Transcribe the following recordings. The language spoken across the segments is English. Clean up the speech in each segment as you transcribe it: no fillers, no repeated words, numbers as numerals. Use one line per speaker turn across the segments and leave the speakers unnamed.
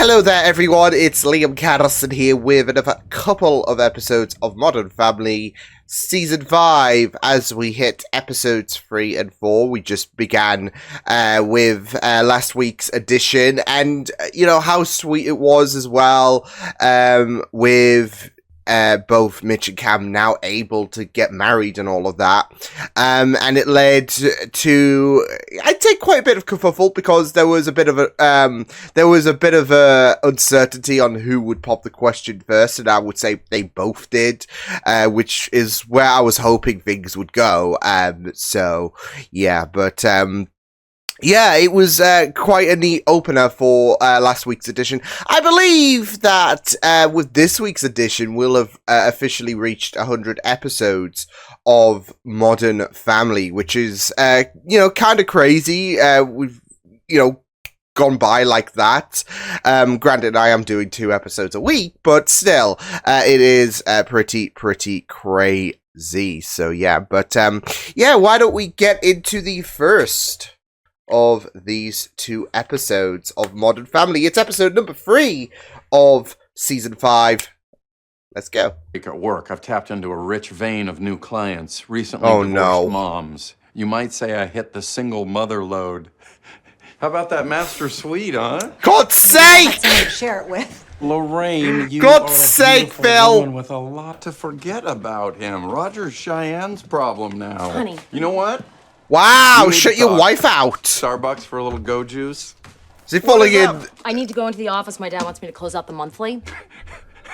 Hello there, everyone. It's Liam Catterson here with another couple of episodes of Modern Family Season 5. As we hit episodes 3 and 4, we just began with last week's edition, and you know how sweet it was as well, with both Mitch and Cam now able to get married and all of that. And it led to, I'd say, quite a bit of kerfuffle because there was a bit of a uncertainty on who would pop the question first, and I would say they both did, which is where I was hoping things would go. So yeah, but yeah, it was quite a neat opener for last week's edition. I believe that with this week's edition, we'll have officially reached 100 episodes of Modern Family, which is, kind of crazy. We've, gone by like that. Granted, I am doing 2 episodes a week, but still, it is pretty crazy. So yeah, but why don't we get into the first of these 2 episodes of Modern Family? It's episode number 3 of season 5. Let's go.
At work, I've tapped into a rich vein of new clients, recently divorced moms. You might say I hit the single mother load. How about that master suite, huh?
God's sake!
Someone to share it with.
Lorraine, you
God's
are a
sake,
beautiful
Phil!
woman with a lot to forget about him. Roger's Cheyenne's problem now.
Honey.
You know what?
Wow, shut your wife out!
Starbucks for a little go juice?
Is he falling in?
I need to go into the office. My dad wants me to close out the monthly.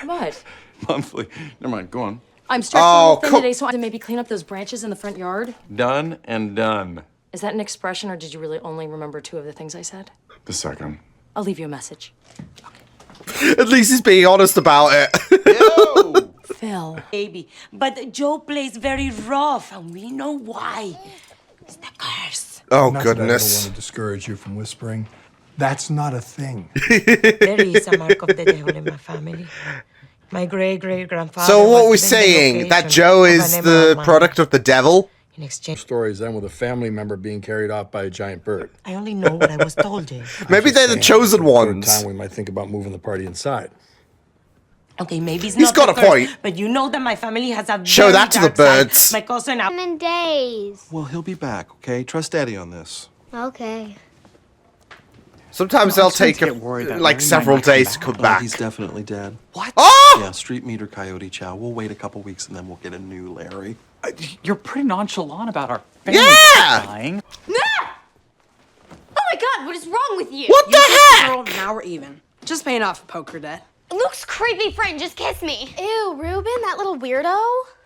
What?
Monthly. Never mind, go on.
I'm stretching a little thin today, so I have to maybe clean up those branches in the front yard.
Done and done.
Is that an expression, or did you really only remember 2 of the things I said?
The second.
I'll leave you a message.
At least he's being honest about it.
Yo!
Phil.
Baby, but Joe plays very rough, and we know why. It's the curse.
Oh,
Not that I don't
goodness.
want to discourage you from whispering. That's not a thing.
There is a mark of the devil in my family. My great-great-grandfather.
So what we're
was given the
saying, that
location
Joe
of
is
an
the
emerald mine.
product of the devil?
In exchange,
Stories end with a family member being carried off by a giant bird.
I only know what I was told, Jay.
Maybe they're the
Saying,
chosen
for the third
ones.
time we might think about moving the party inside.
Okay, maybe it's
He's
not
got
the
a
curse,
point.
but you know that my family has a
Show
very
that to the
dark side.
birds.
My cousin.
In days.
Well, he'll be back, okay? Trust Daddy on this.
Okay.
Sometimes they'll take several days to come back.
He's definitely dead.
What?
Oh!
Yeah, street meter Coyote Chow. We'll wait a couple weeks and then we'll get a new Larry.
You're pretty nonchalant about our family
Yeah!
dying.
Oh my God, what is wrong with you?
What the heck?
Girl, now we're even. Just paying off poker debt.
Luke's creepy friend just kissed me. Ew, Ruben, that little weirdo.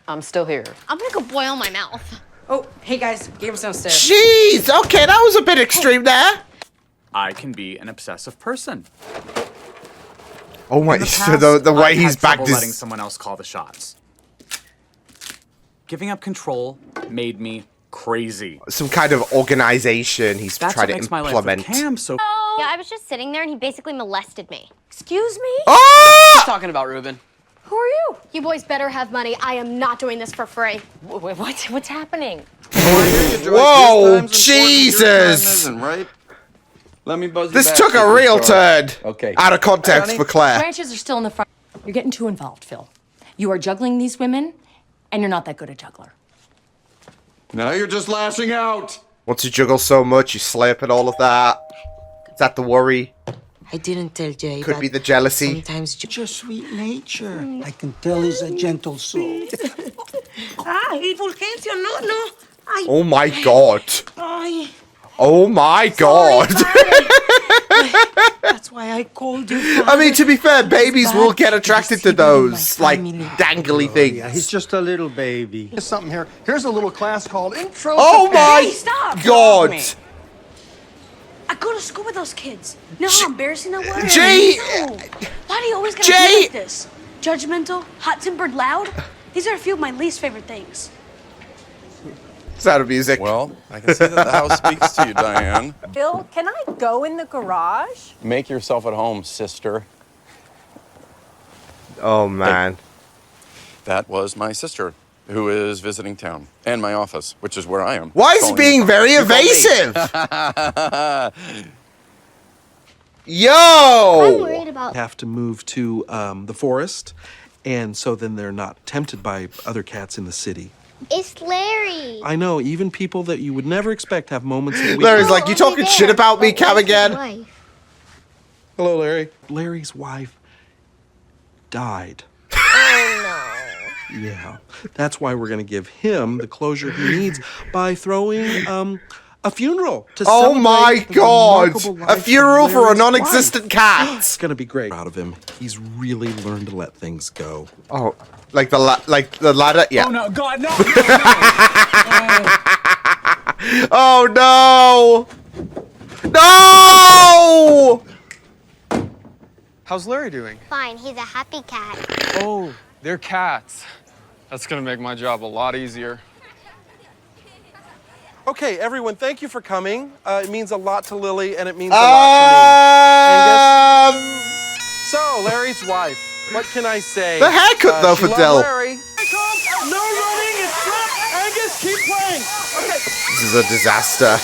I'm still here.
I'm gonna go boil my mouth.
Oh, hey guys, gave us downstairs.
Jeez, okay, that was a bit extreme there.
I can be an obsessive person.
Oh my,
In the
so
past,
the way
I've
he's
had
back
trouble letting
this.
someone else call the shots. Giving up control made me crazy.
Some kind of organization he's
That's
trying
what
to
makes my life
implement.
with Cam so.
Yeah, I was just sitting there and he basically molested me.
Excuse me?
Oh!
Talking about Ruben.
Who are you? You boys better have money. I am not doing this for free.
What's happening?
Whoa, Jesus!
Right? Let me buzz you
This
back,
took a
Super
real
Star.
turn.
Okay.
Out of context
Honey?
for Claire.
Branches are still in the front. You're getting too involved, Phil. You are juggling these women, and you're not that good a juggler.
Now you're just lashing out.
Once you juggle so much, you slip and all of that. Is that the worry?
I didn't tell Jay.
Could
but
be the jealousy.
Sometimes
Such a sweet nature. I can tell he's a gentle soul.
Ay, Fulgencio, no. Ay,
Oh my god.
ay.
Oh my god.
That's why I called you.
I mean, to be fair, babies will get attracted to those, like,
family.
dangly
Yeah, he's
things.
just a little baby.
Here's something here. Here's a little class called Intro
Oh
to
my
Hey, stop!
god.
I go to school with those kids. You know how embarrassing that was?
Jay-
No. Why do you always gotta
Jay-
be like this? Judgmental, hot-tempered, loud? These are a few of my least favorite things.
Sound of music.
Well, I can see that the house speaks to you, Diane.
Bill, can I go in the garage?
Make yourself at home, sister.
Oh man.
That was my sister, who is visiting town, and my office, which is where I am.
Why is he
Calling
being
you.
very
You called me.
evasive? Yo!
I'm worried about.
Have to move to the forest, and so then they're not tempted by other cats in the city.
It's Larry.
I know, even people that you would never expect have moments of weakness.
Larry's like, you talking shit about me, Cam, again?
Hello, Larry. Larry's wife died.
Oh
Yeah, that's why we're gonna give him the closure he needs by throwing a funeral to
Oh my
celebrate the
god!
remarkable
A
life
funeral
of
for a
Larry's
non-existent
wife.
cat!
It's gonna be great. Proud of him. He's really learned to let things go.
Oh, like the ladder? Yeah.
Oh no, God, no!
Oh no! No!
How's Larry doing?
no. Fine, he's a happy cat.
Oh, they're cats. That's gonna make my job a lot easier.
Okay, everyone, thank you for coming. It means a lot to Lily, and it means a lot to me. Angus? So, Larry's wife. What can I say?
The haircut, though,
she
for
loved
Dell.
Larry. No running! It's trapped! Angus, keep playing! Okay.
This is a disaster.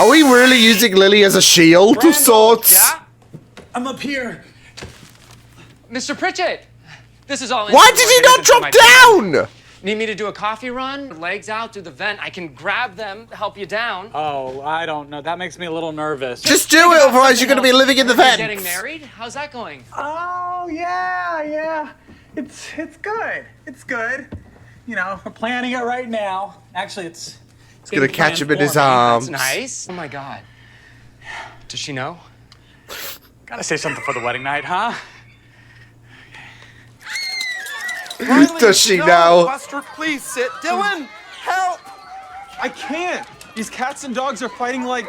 Are we really using Lily as a shield of sorts?
Yeah? I'm up here. Mr. Pritchett! This is all.
Why did he not drop down?
Need me to do a coffee run? Legs out through the vent. I can grab them, help you down. Oh, I don't know. That makes me a little nervous.
Just do it, otherwise you're going to be living in the
You're
vent.
getting married? How's that going?
Oh, yeah. It's good. It's good. You know, we're planning it right now. Actually, it's
Gonna catch him in his
That's
arms.
nice. Oh my God. Does she know? Gotta say something for the wedding night, huh?
Does she
No,
know?
Buster, please sit. Dylan, help!
I can't. These cats and dogs are fighting like.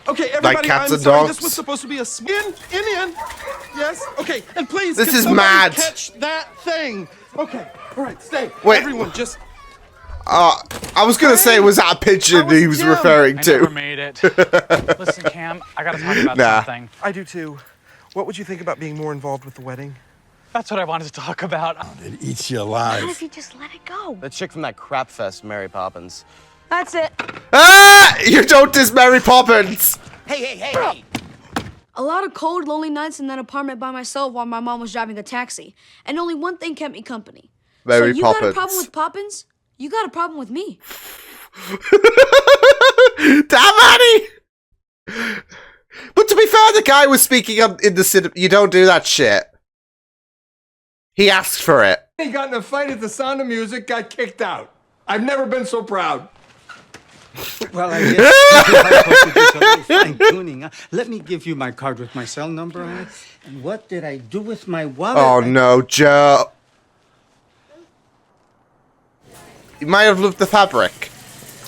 Okay, everybody,
cats
I'm
and
sorry.
dogs?
This was supposed to be a in. Yes. Okay, and please.
This
can
is
somebody
mad.
Catch that thing. Okay. All right, stay.
Wait.
Everyone, just.
I was going to say, was that a pigeon he was
Jim?
referring
I never
to?
made it. Listen, Cam, I gotta talk about
Nah.
something.
I do too. What would you think about being more involved with the wedding?
That's what I wanted to talk about.
It eats you
What
alive.
if you just let it go?
The chick from that crap fest, Mary Poppins.
That's it.
Ah! You don't diss Mary Poppins!
Hey!
A lot of cold, lonely nights in that apartment by myself while my mom was driving a taxi. And only one thing kept me company.
Mary
so you
Poppins.
got a problem with Poppins? You got a problem with me.
Damn, Annie! But to be fair, the guy was speaking in the cinema. You don't do that shit. He asked for it.
He got in a fight at the Sound of Music, got kicked out. I've never been so proud.
Well, I guess I could do some little fine-tuning. Huh? Let me give you my card with my cell number on it. And what did I do with my wallet?
Oh no, Joe. You might have loved the fabric.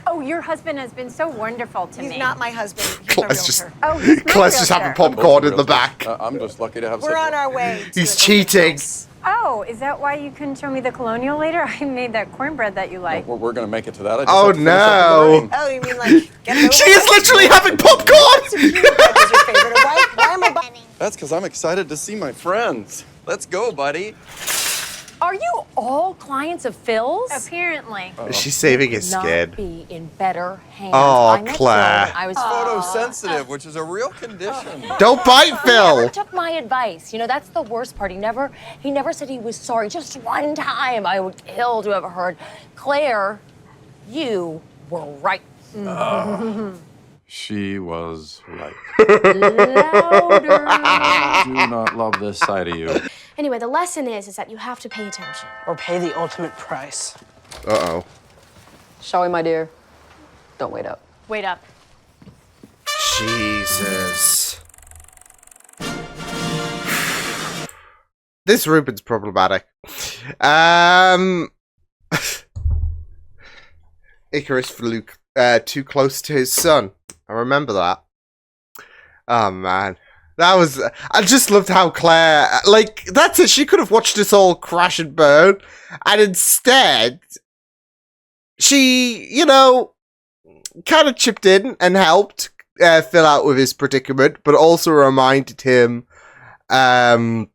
Oh, your husband has been so wonderful to me.
He's not my husband. He's
Claire's
a
just,
realtor.
Oh, he's my
Claire's just having
realtor.
popcorn in the back.
I'm just lucky to have
We're on our way. to
He's
an
cheating.
open house.
Oh, is that why you couldn't show me the colonial later? I made that cornbread that you like.
We're gonna make it to that. I just
Oh
have to finish up the
no.
brain.
Oh, you mean like get it over
She is
with?
literally having popcorn!
Zucchini bread was your favorite. Why am I buying?
That's because I'm excited to see my friends. Let's go, buddy.
Are you all clients of Phil's?
Apparently.
Is she saving his
Not
skin?
be in better hands.
Oh,
I met Phil
Claire.
when I was
Photosensitive, which is a real condition.
Don't bite
He
Phil!
never took my advice. You know, that's the worst part. He never said he was sorry. Just one time. I would kill to have heard. Claire, you were right.
She was right.
Louder.
I do not love this side of you.
Anyway, the lesson is that you have to pay attention.
Or pay the ultimate price.
Uh-oh.
Shall we, my dear? Don't wait up.
Wait up.
Jesus. This Ruben's problematic. Icarus flew too close to his son. I remember that. Oh man. That was... I just loved how Claire... Like, that's it. She could have watched this all crash and burn. And instead... She, you know... kind of chipped in and helped Phil out with his predicament. But also reminded him... about...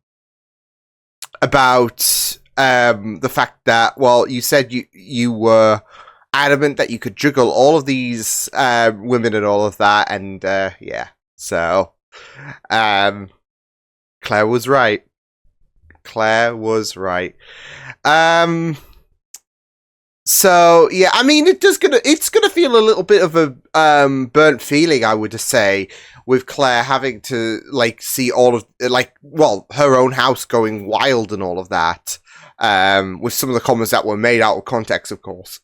the fact that... Well, you said you were... adamant that you could juggle all of these women and all of that. And, yeah. So... Claire was right. Claire was right. So yeah, I mean, it's gonna feel a little bit of a burnt feeling, I would say, with Claire having to like see all of her own house going wild and all of that. With some of the comments that were made out of context, of course.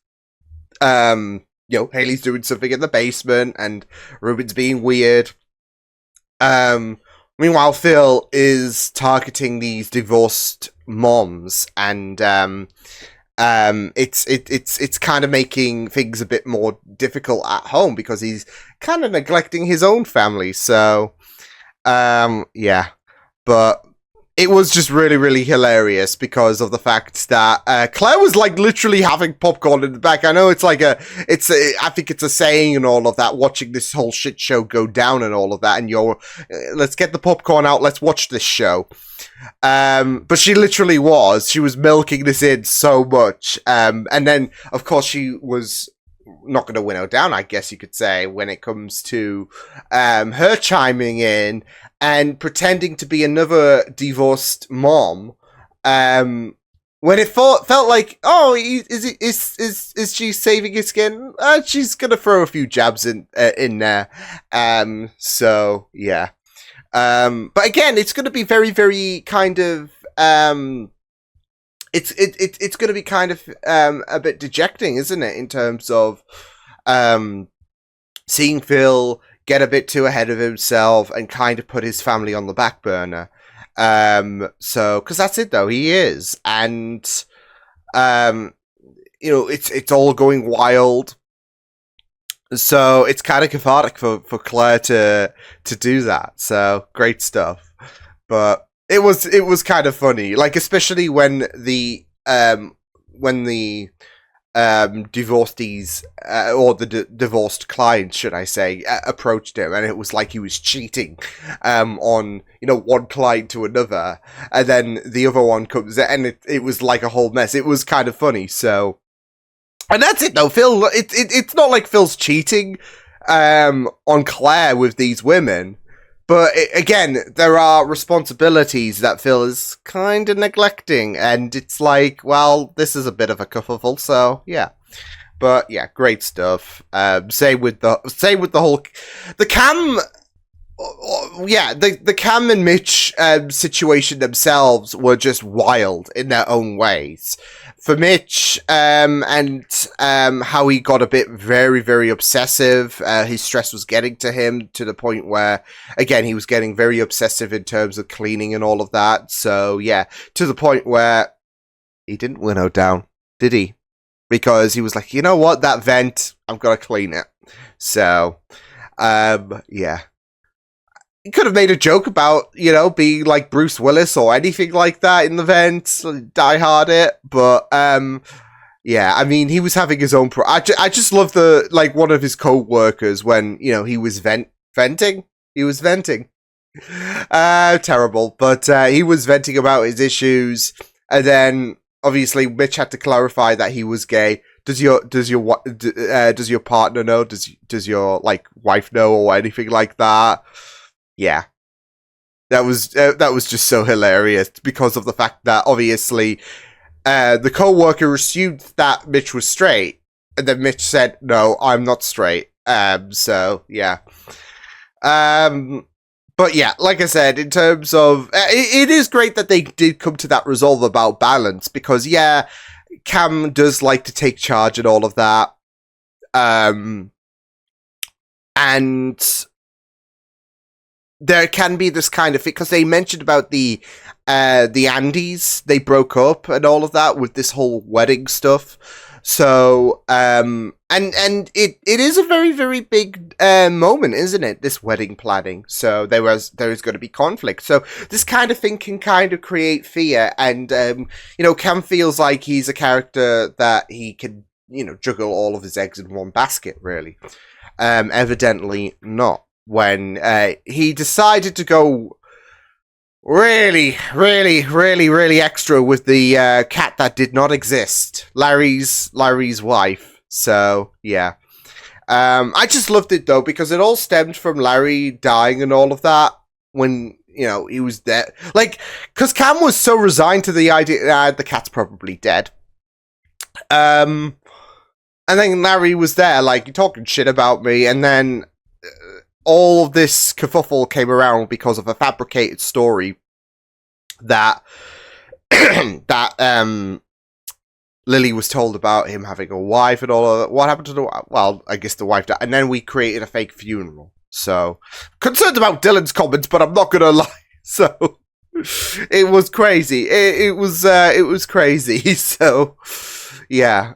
Haley's doing something in the basement and Ruben's being weird. Meanwhile, Phil is targeting these divorced moms, and it's kind of making things a bit more difficult at home because he's kind of neglecting his own family. So, yeah, but it was just really, really hilarious because of the fact that Claire was like literally having popcorn in the back. I know I think it's a saying and all of that, watching this whole shit show go down and all of that, and let's get the popcorn out, let's watch this show. But she literally she was milking this in so much. And then, of course, she was not going to winnow down, I guess you could say, when it comes to her chiming in and pretending to be another divorced mom, when it felt like, oh, is she saving his skin? She's gonna throw a few jabs in there. So yeah. But again, it's gonna be very, very kind of it's gonna be kind of a bit dejecting, isn't it, in terms of seeing Phil get a bit too ahead of himself and kind of put his family on the back burner. So, because that's it though, he is. And, it's all going wild. So it's kind of cathartic for Claire to do that. So great stuff. But it was kind of funny, like, especially when the divorcees or the divorced clients, should I say, approached him, and it was like he was cheating on one client to another, and then the other one comes, and it was like a whole mess. It was kind of funny. So, and that's it though. Phil, it's not like Phil's cheating on Claire with these women. But again, there are responsibilities that Phil is kind of neglecting, and it's like, well, this is a bit of a kerfuffle, so yeah. But yeah, great stuff. Same with the whole the Cam. Yeah, the Cam and Mitch situation themselves were just wild in their own ways. For Mitch, and how he got a bit very, very obsessive. His stress was getting to him to the point where, again, he was getting very obsessive in terms of cleaning and all of that. So, yeah, to the point where he didn't winnow down, did he? Because he was like, you know what, that vent, I'm going to clean it. So, yeah. He could have made a joke about, being like Bruce Willis or anything like that in the vent, Die Hard it, but, yeah, I mean, he was having his own I just love one of his co-workers when, he was venting. He was venting. Terrible, but, he was venting about his issues, and then, obviously, Mitch had to clarify that he was gay. Does your partner know? Does your, wife know or anything like that? Yeah, that was just so hilarious because of the fact that obviously the co-worker assumed that Mitch was straight, and then Mitch said, "No, I'm not straight." So yeah, but yeah, like I said, in terms of it is great that they did come to that resolve about balance, because yeah, Cam does like to take charge and all of that, and there can be this kind of thing, because they mentioned about the Andes, they broke up and all of that with this whole wedding stuff. So, and it is a very, very big moment, isn't it? This wedding planning. So there is going to be conflict. So this kind of thing can kind of create fear, and Cam feels like he's a character that he can juggle all of his eggs in one basket. Really, evidently not. When he decided to go really, really, really, really extra with the cat that did not exist, Larry's wife. So yeah, I just loved it though because it all stemmed from Larry dying and all of that when he was dead. Like, because Cam was so resigned to the idea that the cat's probably dead. And then Larry was there, like, you're talking shit about me, and then all of this kerfuffle came around because of a fabricated story that Lily was told about him having a wife and all of that. What happened to well, I guess the wife died, and then we created a fake funeral. So, concerned about Dylan's comments, but I'm not gonna lie. So, it was crazy. It was crazy. So, yeah.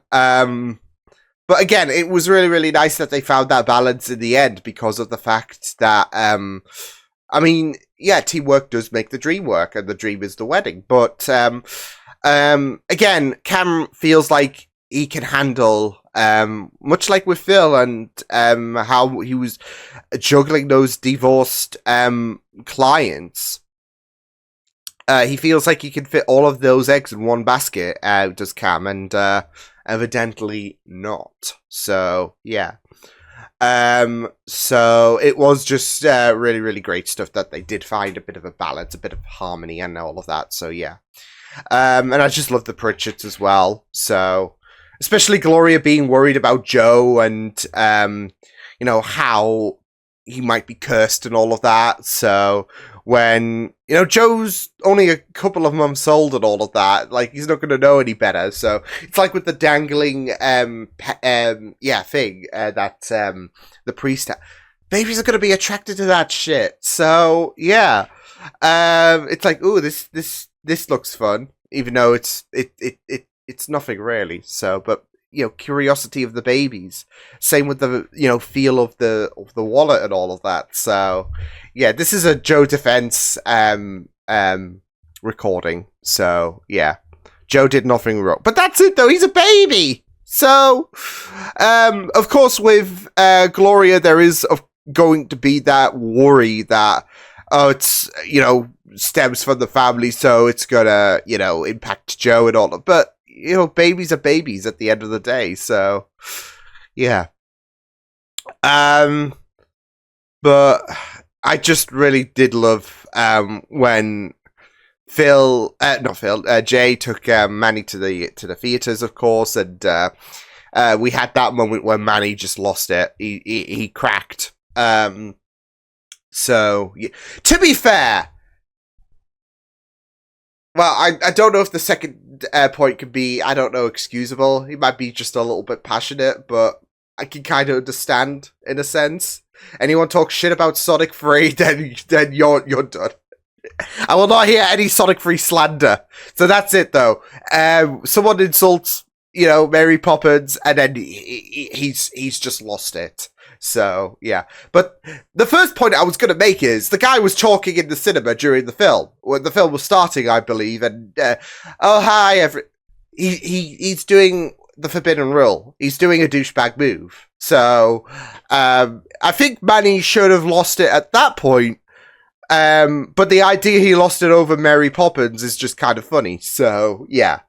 But again, it was really, really nice that they found that balance in the end because of the fact that, I mean, yeah, teamwork does make the dream work, and the dream is the wedding. But again, Cam feels like he can handle, much like with Phil and how he was juggling those divorced clients. He feels like he can fit all of those eggs in one basket, does Cam, and evidently not. So, yeah. So it was just really, really great stuff that they did find a bit of a balance, a bit of harmony and all of that. So, yeah. And I just love the Pritchards as well. So, especially Gloria being worried about Joe and, how he might be cursed and all of that. So, when, Joe's only a couple of months old and all of that, like, he's not going to know any better. So, it's like with the dangling, thing, that, the priest, babies are going to be attracted to that shit. So, yeah. It's like, ooh, this looks fun, even though it's nothing really. So, but curiosity of the babies. Same with the feel of the wallet and all of that. So, yeah, this is a Joe Defense recording. So, yeah, Joe did nothing wrong. But that's it though. He's a baby. So, of course, with Gloria, there is going to be that worry that it's stems from the family, so it's gonna impact Joe and all. But babies are babies at the end of the day. So yeah. But I just really did love when Jay took Manny to the theaters, of course, and we had that moment when Manny just lost it. He cracked. So yeah. To be fair, well, I don't know if the second point could be, I don't know, excusable. He might be just a little bit passionate, but I can kind of understand in a sense. Anyone talk shit about Sonic 3, then you're done. I will not hear any Sonic 3 slander. So that's it, though. Someone insults, Mary Poppins, and then he's just lost it. So, yeah. But the first point I was going to make is the guy was talking in the cinema during the film. When the film was starting, I believe. And, oh, hi, he's doing the Forbidden Rule. He's doing a douchebag move. So, I think Manny should have lost it at that point. But the idea he lost it over Mary Poppins is just kind of funny. So, yeah.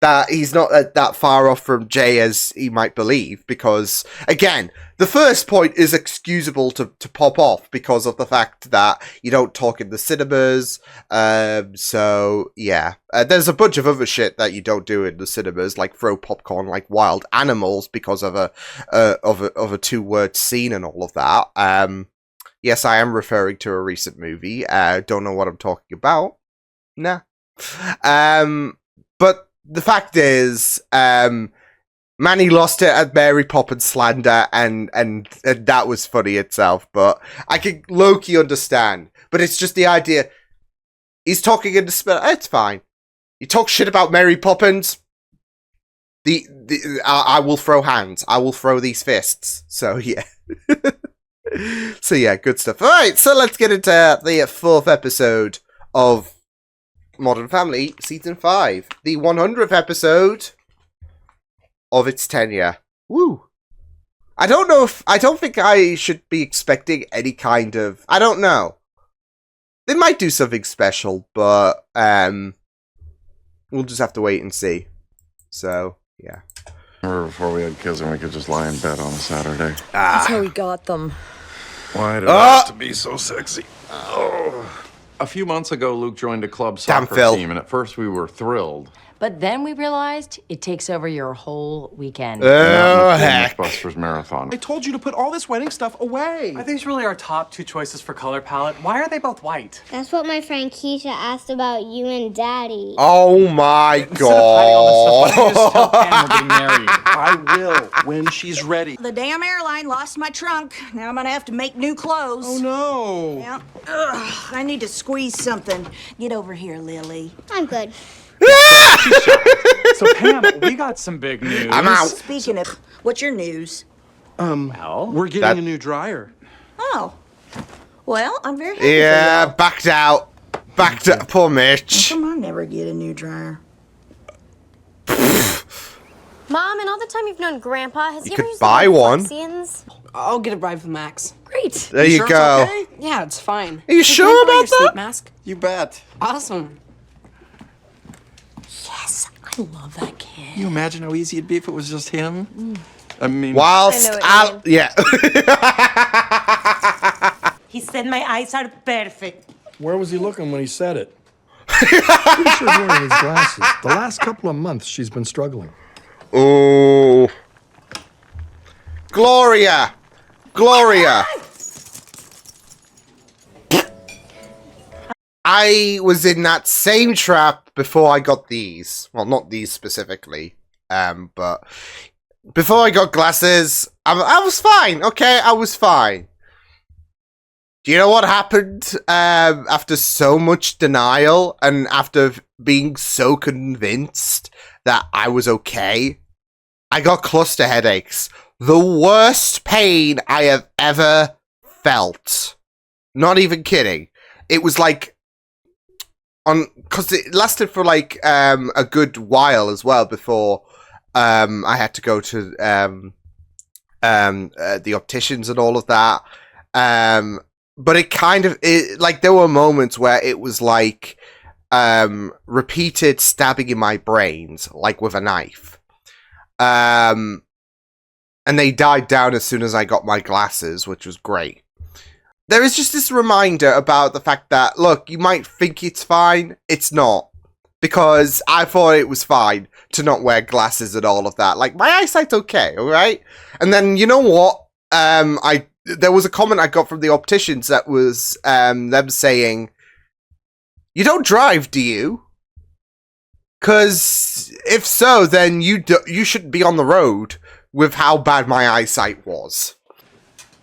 That he's not that far off from Jay as he might believe, because, again, the first point is excusable to pop off because of the fact that you don't talk in the cinemas. So, yeah. There's a bunch of other shit that you don't do in the cinemas, like throw popcorn like wild animals because of a two-word scene and all of that. Yes, I am referring to a recent movie. Don't know what I'm talking about. Nah. But the fact is, Manny lost it at Mary Poppins slander, and that was funny itself, but I can low-key understand. But it's just the idea, he's talking in the spirit, it's fine. You talk shit about Mary Poppins, I will throw hands. I will throw these fists. So, yeah. So, yeah, good stuff. Alright, so let's get into the fourth episode of Modern Family Season 5, the 100th episode of its tenure. Woo! I don't think I should be expecting any kind of, I don't know. They might do something special, but we'll just have to wait and see. So, yeah.
Remember before we had kids and we could just lie in bed on a Saturday?
That's how we got them.
Why did it have to be so sexy? Oh. A few months ago, Luke joined a club soccer team, and at first we were thrilled.
But then we realized it takes over your whole weekend.
Oh, heck.
Mythbusters Marathon.
I told you to put all this wedding stuff away.
Are these really our top 2 choices for color palette? Why are they both white?
That's what my friend Keisha asked about you and Daddy.
Oh my
Instead of hiding all this stuff, why don't you just tell
god.
Pam we're getting married?
I will when she's ready.
The damn airline lost my trunk. Now I'm gonna have to make new clothes.
Oh no.
Yeah. Ugh, I need to squeeze something. Get over here, Lily.
I'm good.
So Pam, we got some big news.
I'm out.
Speaking of, what's your news?
We're getting a new dryer.
Oh. Well, I'm very happy
Yeah,
for y'all.
backed out. Backed up. Poor Mitch.
How come I never get a new dryer?
Mom, in all the time you've known Grandpa, has he ever
could
used
buy
the word
one.
Flexians?
I'll get a ride for Max.
Great.
There you
sure
go.
It's okay?
Yeah, it's fine.
Are you sure
Can I borrow
about
your
that?
sleep mask?
You bet.
Awesome. Yes, I love that kid.
Can you imagine how easy it'd be if it was just him? I mean,
Whilst
I know what you
yeah.
He said my eyes are perfect.
Where was he looking when he said it? Pretty sure he's wearing his glasses. The last couple of months, she's been struggling.
Oh. Gloria. Gloria. I was in that same trap before I got these. Well, not these specifically. But before I got glasses, I was fine. Okay, I was fine. Do you know what happened after so much denial and after being so convinced that I was okay? I got cluster headaches. The worst pain I have ever felt. Not even kidding. It was like because it lasted for like a good while as well before I had to go to the opticians and all of that. But it kind of like there were moments where it was like repeated stabbing in my brains, like with a knife. And they died down as soon as I got my glasses, which was great. There is just this reminder about the fact that, look, you might think it's fine. It's not. Because I thought it was fine to not wear glasses and all of that. Like, my eyesight's okay, alright? And then, you know what? There was a comment I got from the opticians that was them saying, "You don't drive, do you? Because if so, then you shouldn't be on the road with how bad my eyesight was."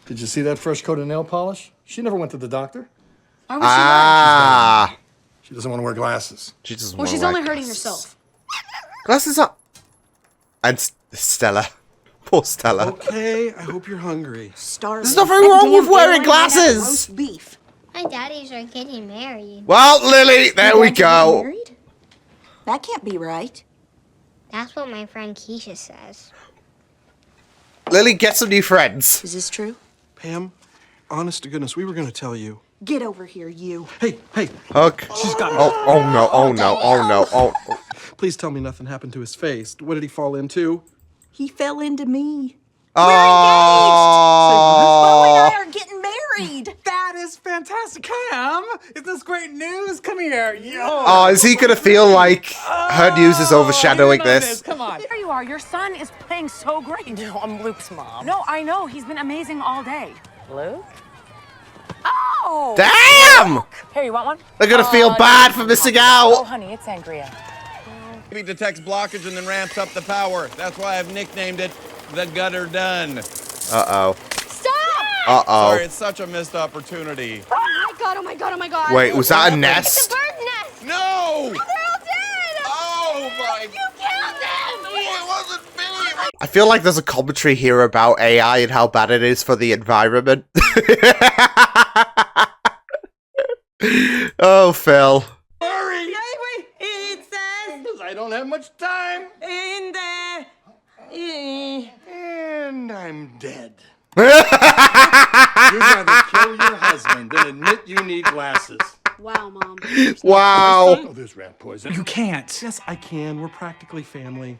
Did you see that fresh coat of nail polish? She never went to the doctor.
Why would she lie?
She doesn't want to wear glasses.
She doesn't
Well,
wanna
she's
wear
only hurting
glasses.
herself.
Glasses up. And Stella. Poor Stella.
Okay, I hope you're hungry.
Starving.
There's nothing wrong with wearing glasses.
Roast beef.
My daddies are getting married.
Well, Lily, there we
You get
go.
married? That can't be right.
That's what my friend Keisha says.
Lily, get some new friends.
Is this true?
Pam, honest to goodness, we were going to tell you.
Get over here, you.
Hey, hey.
Hug.
She's got
Oh no, oh no, oh no, oh.
Please tell me nothing happened to his face. What did he fall into?
He fell into me.
Oh.
Bo and I are getting married.
That is fantastic. Cam, is this great news? Come here.
Oh, is he gonna feel like her news is overshadowing this?
Come on.
There you are. Your son is playing so great.
No, I'm Luke's mom.
No, I know. He's been amazing all day.
Luke?
Oh!
Damn!
Here, you want one?
They're gonna feel bad for missing
Oh,
out.
honey, it's sangria.
It detects blockage and then ramps up the power. That's why I've nicknamed it the Gutter Done.
Uh-oh.
Stop!
Uh-oh.
Sorry, it's such a missed opportunity.
Oh my god, oh my god, oh my god.
Wait, was that a
It's a
nest?
bird's nest!
No!
Oh, they're all dead!
Oh my!
You killed them!
It wasn't me!
I feel like there's a commentary here about AI and how bad it is for the environment. Oh, Phil.
Hurry!
It says
I don't have much time.
in the...
And I'm dead.
You'd rather kill your husband than admit you need glasses.
Wow, Mom.
Wow.
Oh, there's rat poison.
You can't.
Yes, I can. We're practically family.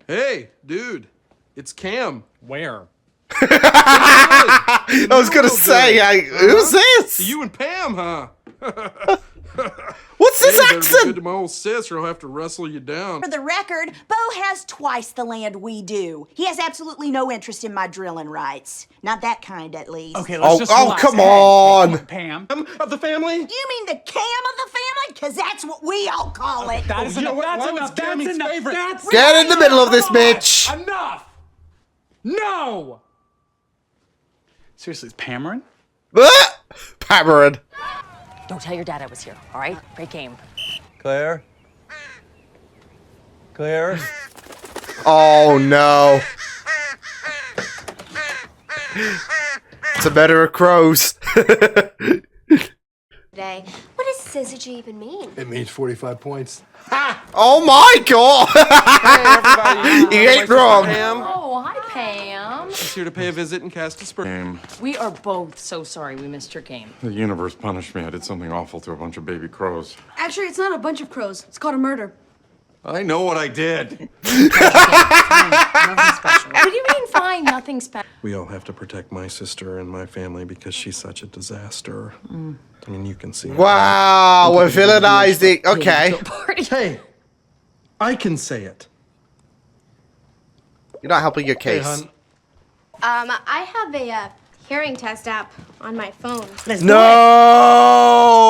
Hey, dude. It's Cam.
Where?
I was gonna say, who's this?
You and Pam, huh?
What's this
Hey, better be
accent?
good to my old sis, or I'll have to wrestle you down.
For the record, Bo has twice the land we do. He has absolutely no interest in my drilling rights. Not that kind, at least.
Okay, let's just relax.
come
Hey,
on.
Pam.
Of the family?
You mean the cam of the family? Because that's what we all call it.
That is
you know
enough.
what?
That's
Why was
enough. That's
Tammy's
enough.
favorite?
That's
Get in the middle of this,
Come on.
bitch.
Enough. No. Seriously, it's Pamarin?
Pamarin.
Don't tell your dad I was here, all right? Great game.
Claire? Claire?
Oh no. It's a matter of crows.
Today. What does syzygy even mean?
It means 45 points.
Oh my god! You ain't wrong.
Oh, hi, Pam.
He's here to pay a visit and cast a spur.
We are both so sorry we missed your game.
The universe punished me. I did something awful to a bunch of baby crows.
Actually, it's not a bunch of crows. It's called a murder.
I know what I did.
Nothing special. What do you mean fine? Nothing special.
We all have to protect my sister and my family because she's such a disaster. I mean, you can see.
Wow, we're villainizing. Okay.
Hey, I can say it.
You're not helping your
Hey,
case.
hon.
I have a hearing test app on my phone.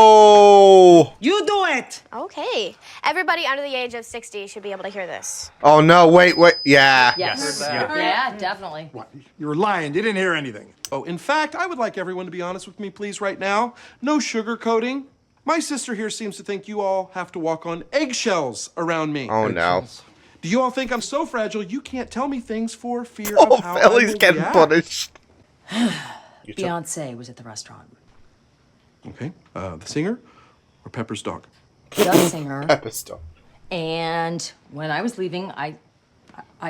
No!
You do it!
Okay. Everybody under the age of 60 should be able to hear this.
Oh no, wait. Yeah.
Yes.
Yeah.
Yeah, definitely.
What? You were lying. You didn't hear anything.
Oh, in fact, I would like everyone to be honest with me, please, right now. No sugarcoating. My sister here seems to think you all have to walk on eggshells around me.
Oh no.
Do you all think I'm so fragile you can't tell me things for fear
Oh,
of how I
Philly's
will
getting
react?
punished.
Beyonce was at the restaurant.
Okay, the singer or Pepper's dog?
The singer.
Pepper's dog.
And when I was leaving, I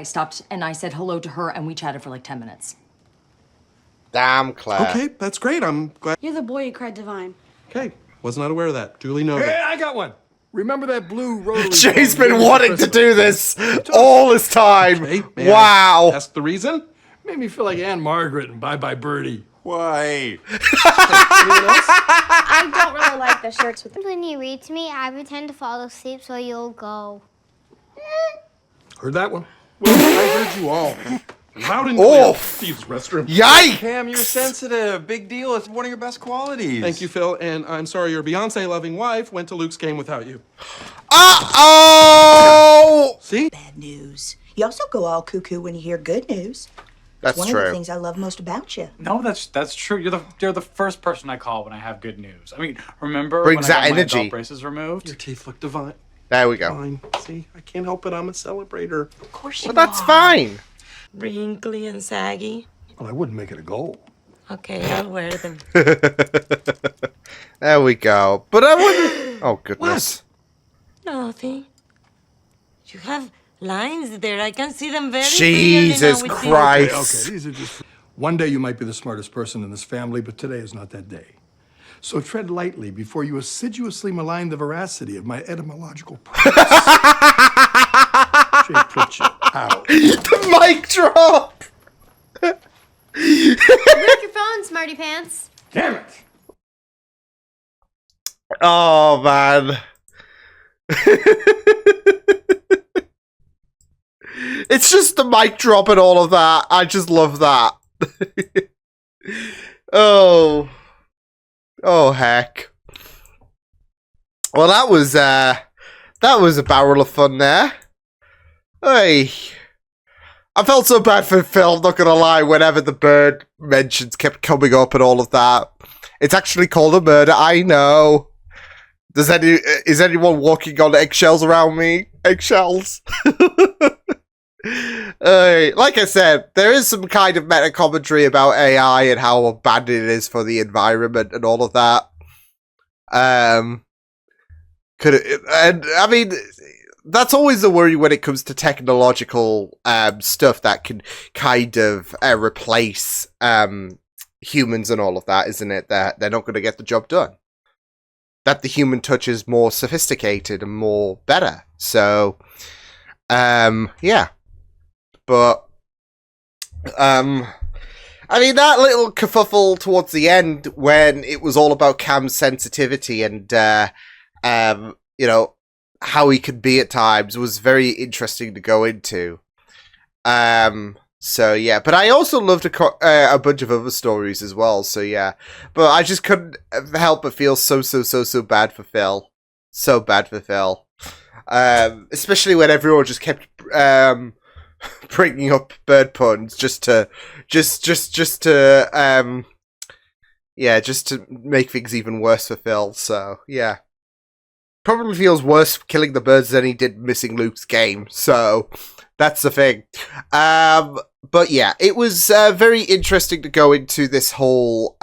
stopped and I said hello to her and we chatted for like 10 minutes.
Damn, Claire.
Okay, that's great. I'm glad.
You're the boy who cried divine.
Okay, was not aware of that. Duly noted.
Hey, I got one. Remember that blue rotary?
Jay's
phone
been
you
wanting to
Christmas?
do this all this time.
Okay, may I
Wow.
That's the reason?
Made me feel like Anne Margaret and Bye Bye Birdie.
Why?
I don't really like the shirts with. When you read to me, I pretend to fall asleep so you'll go.
Heard that one?
Well, I heard you all. Loud and clear.
Oh.
Steve's restroom.
Yikes!
Cam, you're sensitive. Big deal. It's one of your best qualities.
Thank you, Phil, and I'm sorry your Beyonce-loving wife went to Luke's game without you.
Uh-oh!
See?
Bad news. You also go all cuckoo when you hear good news.
That's
One
true.
of the things I love most about you.
No, that's true. You're the first person I call when I have good news. I mean, remember
Brings
when I
that
got my
energy.
adult braces removed?
Your teeth look divine.
There we go.
Fine. See, I can't help it. I'm a celebrator.
Of course you
But that's
are.
fine.
Wrinkly and saggy.
Well, I wouldn't make it a goal.
Okay, I'll wear them.
There we go. But I wouldn't. Oh, goodness.
Nothing. You have lines there. I can see them very clearly
Jesus
now with
Christ.
Okay, these are just. One day you might be the smartest person in this family, but today is not that day. So tread lightly before you assiduously malign the veracity of my etymological proofs. Jay Pritchett, out.
The mic drop!
Look your phone, smarty pants.
Damn it!
Oh, man. It's just the mic drop and all of that. I just love that. Oh. Oh, heck. Well, that was a barrel of fun there. Hey. I felt so bad for Phil, not gonna lie, whenever the bird mentions kept coming up and all of that. It's actually called a murder, I know. Is anyone walking on eggshells around me? Eggshells? Like I said, there is some kind of meta commentary about AI and how bad it is for the environment and all of that. And I mean, that's always the worry when it comes to technological stuff that can kind of replace humans and all of that, isn't it? That they're not going to get the job done. That the human touch is more sophisticated and more better. So, yeah. but I mean, that little kerfuffle towards the end when it was all about Cam's sensitivity and, you know, how he could be at times was very interesting to go into. So, yeah. But I also loved a bunch of other stories as well, so yeah. But I just couldn't help but feel so bad for Phil. So bad for Phil. Especially when everyone just kept, bringing up bird puns just to make things even worse for Phil. So yeah, probably feels worse killing the birds than he did missing Luke's game. So that's the thing. But yeah, it was very interesting to go into this whole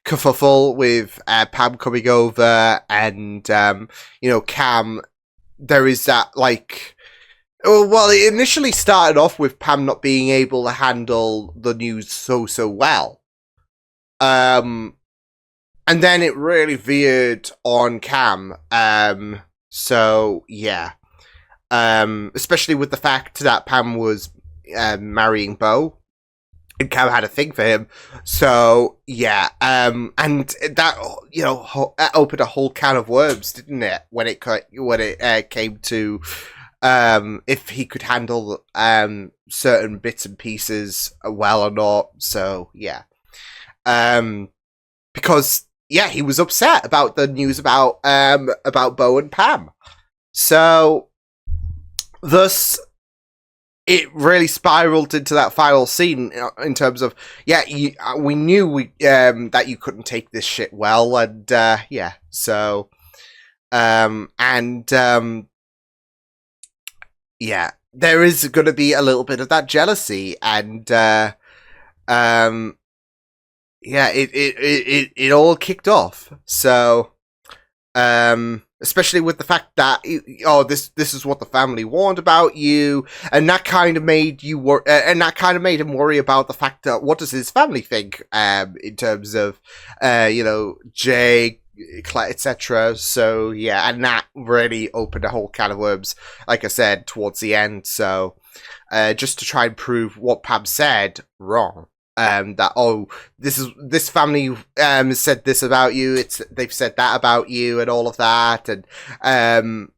kerfuffle with Pam coming over and you know, Cam. There is that like. Well, it initially started off with Pam not being able to handle the news so well. And then it really veered on Cam. So, yeah. Especially with the fact that Pam was marrying Beau. And Cam had a thing for him. So, yeah. And that, you know, opened a whole can of worms, didn't it? When it came to... if he could handle certain bits and pieces well or not. So yeah, because yeah, he was upset about the news about Beau and Pam. So thus, it really spiraled into that final scene in terms of yeah, we knew that you couldn't take this shit well, and yeah, so yeah, there is going to be a little bit of that jealousy, and yeah, it all kicked off. So, especially with the fact that this is what the family warned about you, and that kind of made you and that kind of made him worry about the fact that what does his family think, in terms of, you know, Jay, etc. So yeah, and that really opened a whole can of worms, like I said, towards the end. So just to try and prove what Pam said wrong, that this family said this about you, they've said that about you and all of that, and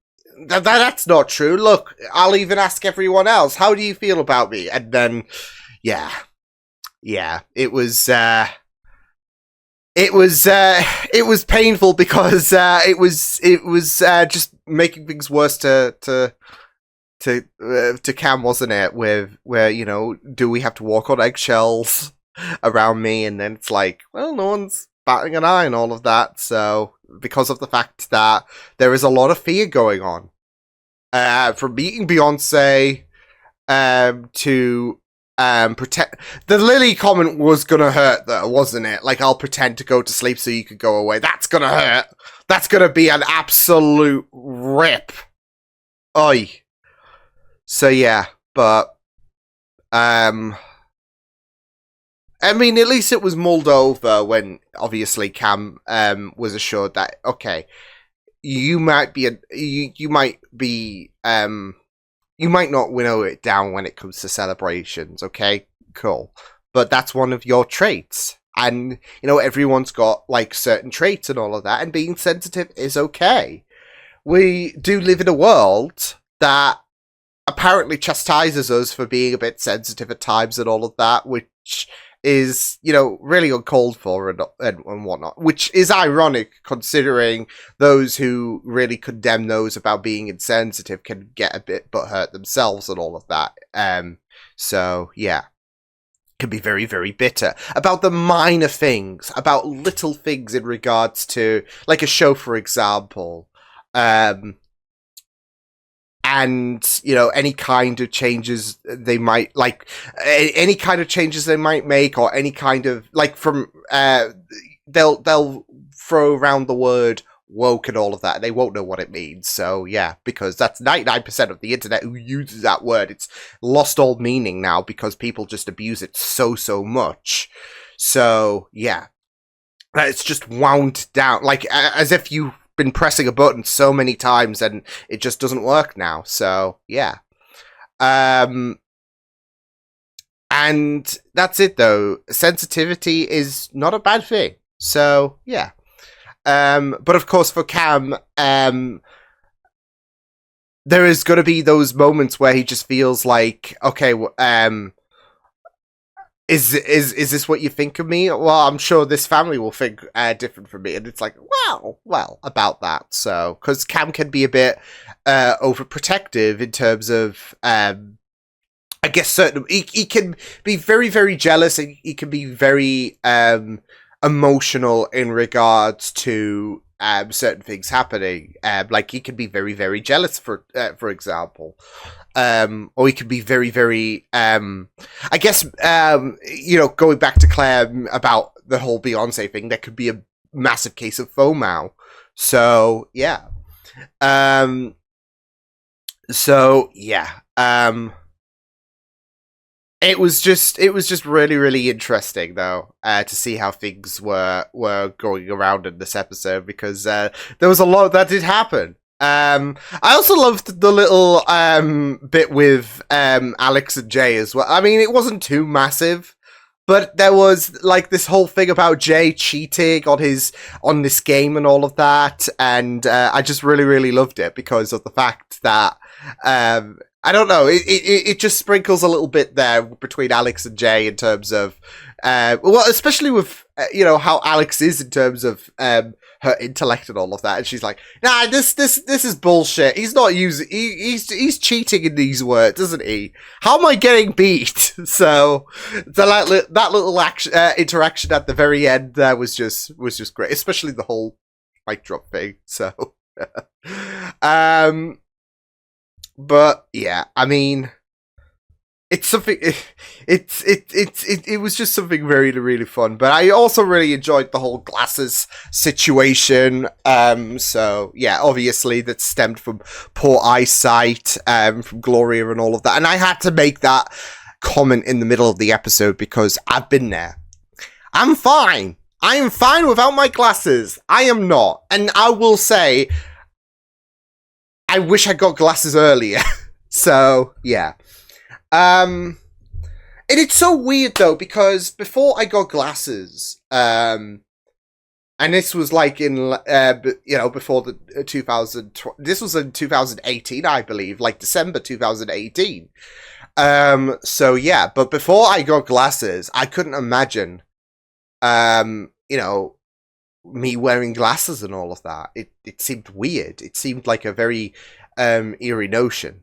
that's not true. Look, I'll even ask everyone else, how do you feel about me? And then yeah, it was painful because it was just making things worse to Cam, wasn't it? Where you know, do we have to walk on eggshells around me? And then it's like, well, no one's batting an eye and all of that. So because of the fact that there is a lot of fear going on, from meeting Beyonce, to pretend. The Lily comment was gonna hurt though, wasn't it? Like, I'll pretend to go to sleep so you could go away. That's gonna hurt. That's gonna be an absolute rip. Oi. So yeah, but I mean, at least it was mulled over when obviously Cam was assured that okay, you might not winnow it down when it comes to celebrations, okay? Cool. But that's one of your traits. And, you know, everyone's got, like, certain traits and all of that, and being sensitive is okay. We do live in a world that apparently chastises us for being a bit sensitive at times and all of that, which is, you know, really uncalled for and whatnot, which is ironic considering those who really condemn those about being insensitive can get a bit butthurt themselves and all of that. So yeah, can be very, very bitter about the minor things, about little things in regards to, like, a show, for example, and, you know, any kind of changes they might, like, any kind of changes they might make, or any kind of, like, from, they'll throw around the word woke and all of that, and they won't know what it means. So, yeah, because that's 99% of the internet who uses that word. It's lost all meaning now because people just abuse it so much. So, yeah. It's just wound down, like, as if you been pressing a button so many times and it just doesn't work now. So yeah, And that's it, though. Sensitivity is not a bad thing. So, yeah. But of course, for Cam, there is going to be those moments where he just feels like, okay, is this what you think of me? Well, I'm sure this family will think different from me. And it's like, well, about that. So, because Cam can be a bit overprotective in terms of, I guess certain he can be very, very jealous, and he can be very emotional in regards to certain things happening. Like he can be very, very jealous for example. Or he can be very, very I guess going back to Claire about the whole Beyonce thing, there could be a massive case of FOMO. So yeah. It was just really, really interesting, though, to see how things were going around in this episode, because there was a lot that did happen. I also loved the little bit with Alex and Jay as well. I mean, it wasn't too massive, but there was like this whole thing about Jay cheating on this game and all of that, and I just really, really loved it because of the fact that I don't know. It just sprinkles a little bit there between Alex and Jay in terms of, well, especially with how Alex is in terms of her intellect and all of that, and she's like, nah, this is bullshit. He's not using. He's cheating in these words, isn't he? How am I getting beat? So that little interaction at the very end there was just great, especially the whole mic drop thing. So, but yeah, I mean, it's something. It was just something very, really fun. But I also really enjoyed the whole glasses situation. So yeah, obviously that stemmed from poor eyesight, from Gloria and all of that. And I had to make that comment in the middle of the episode because I've been there. I'm fine. I am fine without my glasses. I am not, and I will say, I wish I got glasses earlier. So, yeah. And it's so weird, though, because before I got glasses, and this was like in, before the 2020, this was in 2018, I believe, like December 2018. So, yeah, but before I got glasses, I couldn't imagine, me wearing glasses and all of that. It seemed weird. It seemed like a very eerie notion.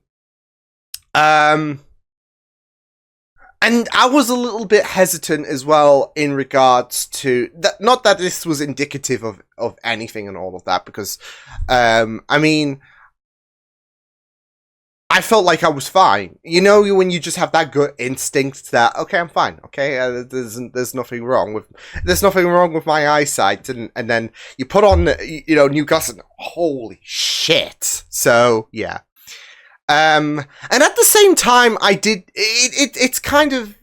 And I was a little bit hesitant as well in regards to that. Not that this was indicative of anything and all of that, because I mean, I felt like I was fine. You know, when you just have that gut instinct that, okay, I'm fine. Okay, there's nothing wrong with my eyesight, and then you put on new glasses, and holy shit. So yeah, and at the same time, I did it's kind of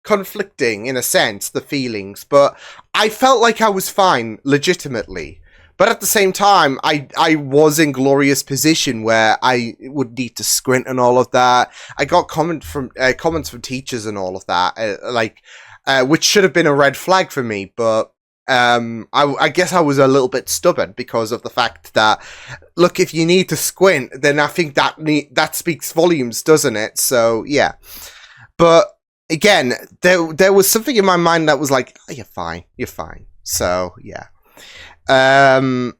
conflicting in a sense, the feelings, but I felt like I was fine legitimately. But at the same time, I was in Gloria's position where I would need to squint and all of that. I got comments from teachers and all of that, which should have been a red flag for me. But I guess I was a little bit stubborn because of the fact that, look, if you need to squint, then I think that speaks volumes, doesn't it? So yeah. But again, there was something in my mind that was like, oh, you're fine. So yeah. And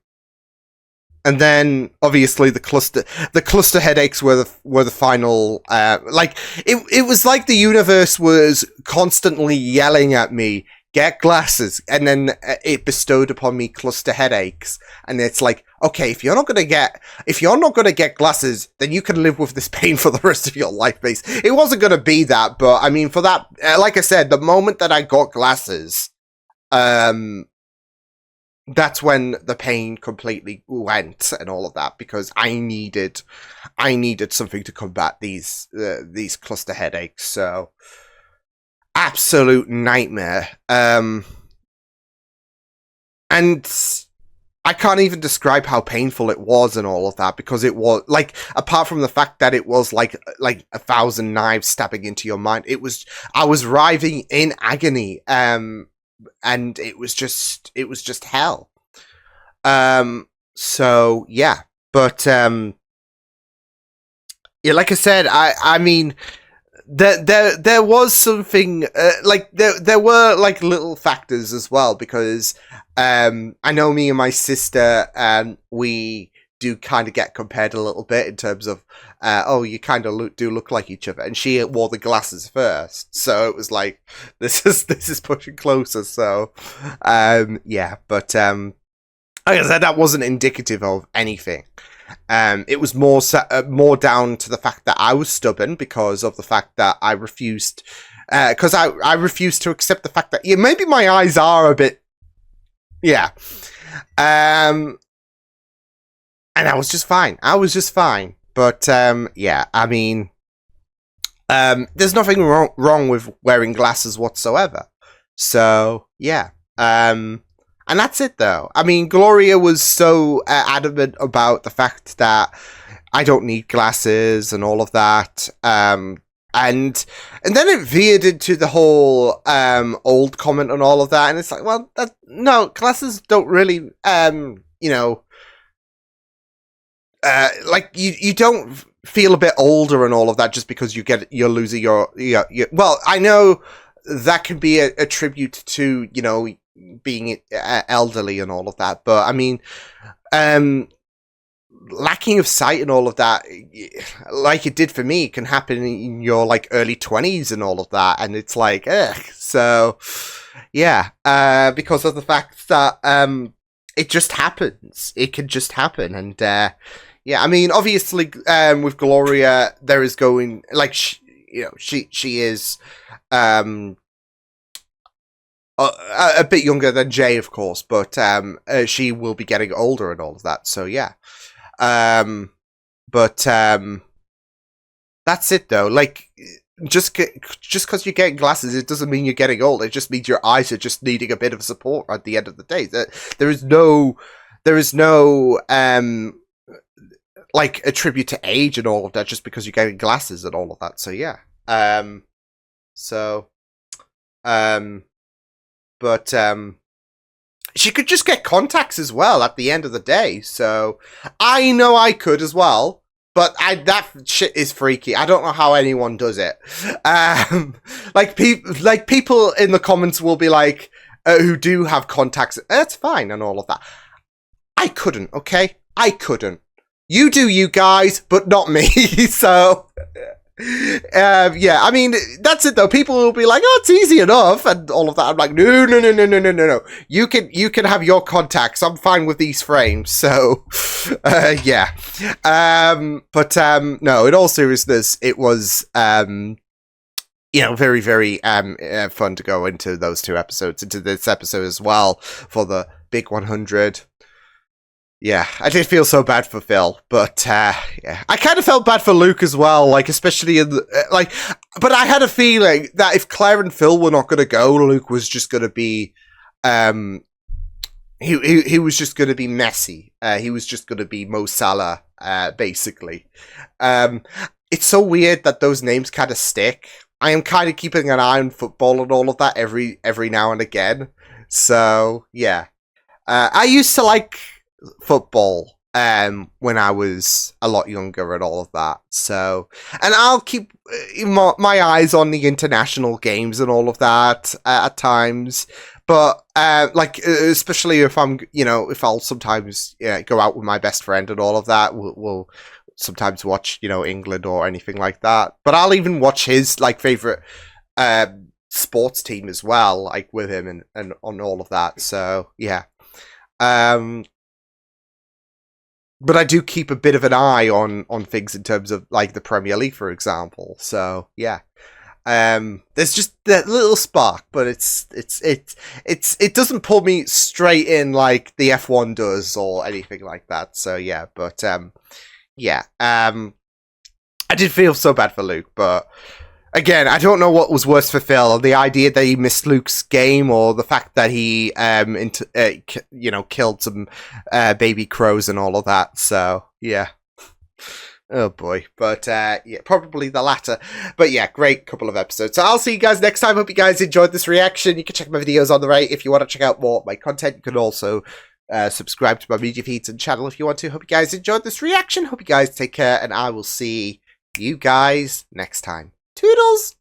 then obviously the cluster headaches were the final, it was like the universe was constantly yelling at me, get glasses, and then it bestowed upon me cluster headaches. And it's like, okay, if you're not gonna get glasses, then you can live with this pain for the rest of your life, base. It wasn't gonna be that, but I mean, for that, like I said, the moment that I got glasses, that's when the pain completely went and all of that, because I needed something to combat these cluster headaches. So absolute nightmare. And I can't even describe how painful it was and all of that, because it was like, apart from the fact that it was like 1,000 knives stabbing into your mind, I was writhing in agony, and it was just hell. So yeah, but yeah, like I said, I mean, there was something like there were like little factors as well, because I know me and my sister, we do kind of get compared a little bit in terms of oh, you kind of do look like each other, and she wore the glasses first, so it was like this is pushing closer. So yeah, but like I said, that wasn't indicative of anything. It was more down to the fact that I was stubborn, because of the fact that I refused, because I refused to accept the fact that, yeah, maybe my eyes are a bit, yeah, and I was just fine. But yeah, I mean, there's nothing wrong with wearing glasses whatsoever. So yeah, and that's it, though. I mean, Gloria was so adamant about the fact that I don't need glasses and all of that. And then it veered into the whole old comment and all of that. And it's like, well, no, glasses don't really, you know, like you don't feel a bit older and all of that just because you're losing your well, I know that can be a tribute to, you know, being elderly and all of that, but I mean, lacking of sight and all of that, like it did for me, can happen in your like early 20s and all of that, and it's like, ugh. So yeah, because of the fact that it just happens, it can just happen. And yeah, I mean, obviously with Gloria, there is going, like, you know, she is a bit younger than Jay, of course, but she will be getting older and all of that. So yeah, but that's it, though. Like, just because you're getting glasses, it doesn't mean you're getting old. It just means your eyes are just needing a bit of support at the end of the day. There is no like a tribute to age and all of that just because you're getting glasses and all of that. So yeah, but she could just get contacts as well at the end of the day. So I know I could as well, but that shit is freaky. I don't know how anyone does it. Like people in the comments will be like, who do have contacts, that's fine and all of that. I couldn't, okay? I couldn't. You do, you guys, but not me. So yeah, I mean, that's it though. People will be like, oh, it's easy enough and all of that. I'm like, no. You can have your contacts. I'm fine with these frames. So yeah. But no, in all seriousness, it was you know, very, very fun to go into those two episodes, into this episode as well for the big 100. Yeah, I did feel so bad for Phil, but yeah, I kind of felt bad for Luke as well, like, especially in the, like, but I had a feeling that if Claire and Phil were not going to go, Luke was just going to be, he was just going to be messy. He was just going to be Mo Salah, basically. It's so weird that those names kind of stick. I am kind of keeping an eye on football and all of that every now and again. So yeah, I used to like football when I was a lot younger and all of that. So, and I'll keep my eyes on the international games and all of that at times. But like, especially if I'm, you know, if I'll sometimes go out with my best friend and all of that, we'll sometimes watch, you know, England or anything like that. But I'll even watch his like favorite sports team as well, like with him and on all of that. So yeah. But I do keep a bit of an eye on things in terms of like the Premier League, for example. So yeah, there's just that little spark, but it doesn't pull me straight in like the F1 does or anything like that. So yeah, but yeah, I did feel so bad for Luke, but Again, I don't know what was worse for Phil, the idea that he missed Luke's game or the fact that he, killed some baby crows and all of that. So, yeah. Oh boy. But, yeah, probably the latter. But yeah, great couple of episodes. So I'll see you guys next time. Hope you guys enjoyed this reaction. You can check my videos on the right if you want to check out more of my content. You can also subscribe to my media feeds and channel if you want to. Hope you guys enjoyed this reaction. Hope you guys take care, and I will see you guys next time. Toodles!